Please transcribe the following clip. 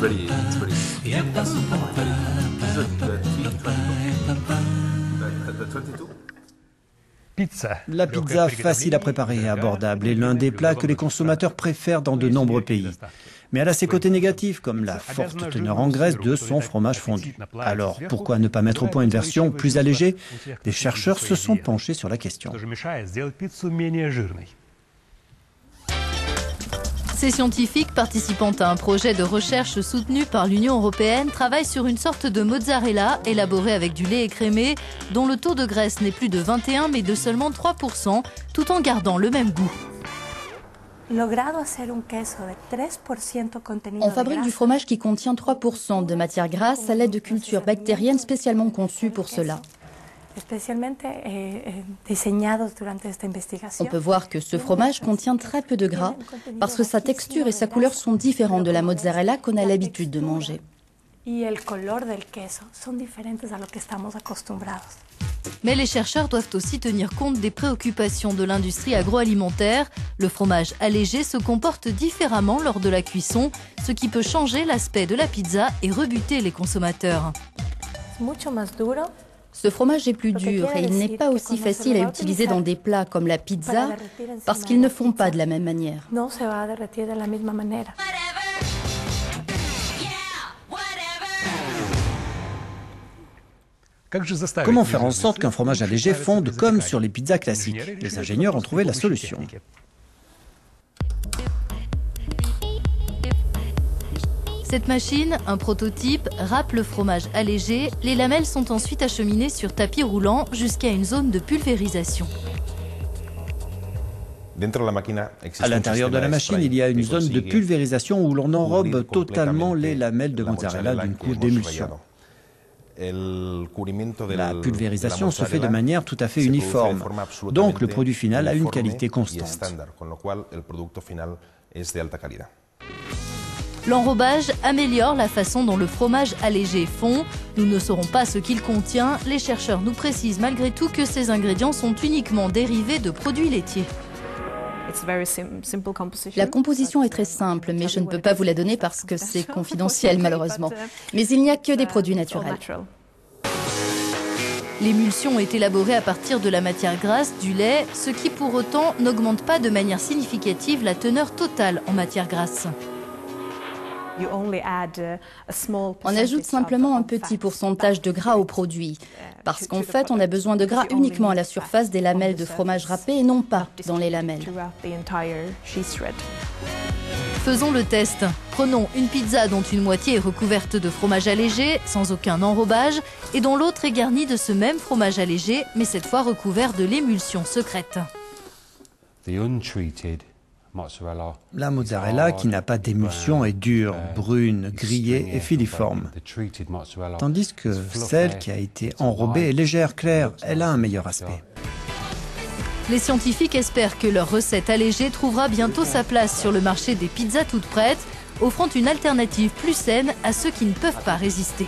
very easy. This is the 22. La pizza facile à préparer et abordable est l'un des plats que les consommateurs préfèrent dans de nombreux pays. Mais elle a ses côtés négatifs, comme la forte teneur en graisse de son fromage fondu. Alors, pourquoi ne pas mettre au point une version plus allégée? Des chercheurs se sont penchés sur la question. Ces scientifiques, participant à un projet de recherche soutenu par l'Union européenne, travaillent sur une sorte de mozzarella élaborée avec du lait écrémé, dont le taux de graisse n'est plus de 21 mais de seulement 3%, tout en gardant le même goût. On fabrique du fromage qui contient 3% de matière grasse à l'aide de cultures bactériennes spécialement conçues pour cela. On peut voir que ce fromage contient très peu de gras parce que sa texture et sa couleur sont différentes de la mozzarella qu'on a l'habitude de manger. Mais les chercheurs doivent aussi tenir compte des préoccupations de l'industrie agroalimentaire. Le fromage allégé se comporte différemment lors de la cuisson, ce qui peut changer l'aspect de la pizza et rebuter les consommateurs. Ce fromage est plus dur et il n'est pas aussi facile à utiliser dans des plats comme la pizza parce qu'ils ne font pas de la même manière. Comment faire en sorte qu'un fromage allégé fonde comme sur les pizzas classiques? Les ingénieurs ont trouvé la solution. Cette machine, un prototype, râpe le fromage allégé. Les lamelles sont ensuite acheminées sur tapis roulant jusqu'à une zone de pulvérisation. À l'intérieur de la machine, il y a une zone de pulvérisation où l'on enrobe totalement les lamelles de mozzarella d'une couche d'émulsion. La pulvérisation se fait de manière tout à fait uniforme, donc le produit final a une qualité constante. L'enrobage améliore la façon dont le fromage allégé fond. Nous ne saurons pas ce qu'il contient. Les chercheurs nous précisent malgré tout que ces ingrédients sont uniquement dérivés de produits laitiers. La composition est très simple, mais je ne peux pas vous la donner parce que c'est confidentiel malheureusement. Mais il n'y a que des produits naturels. L'émulsion est élaborée à partir de la matière grasse, du lait, ce qui pour autant n'augmente pas de manière significative la teneur totale en matière grasse. On ajoute simplement un petit pourcentage de gras au produit, parce qu'en fait, on a besoin de gras uniquement à la surface des lamelles de fromage râpé et non pas dans les lamelles. Faisons le test. Prenons une pizza dont une moitié est recouverte de fromage allégé, sans aucun enrobage, et dont l'autre est garnie de ce même fromage allégé, mais cette fois recouvert de l'émulsion secrète. La mozzarella qui n'a pas d'émulsion est dure, brune, grillée et filiforme. Tandis que celle qui a été enrobée est légère, claire, elle a un meilleur aspect. Les scientifiques espèrent que leur recette allégée trouvera bientôt sa place sur le marché des pizzas toutes prêtes, offrant une alternative plus saine à ceux qui ne peuvent pas résister.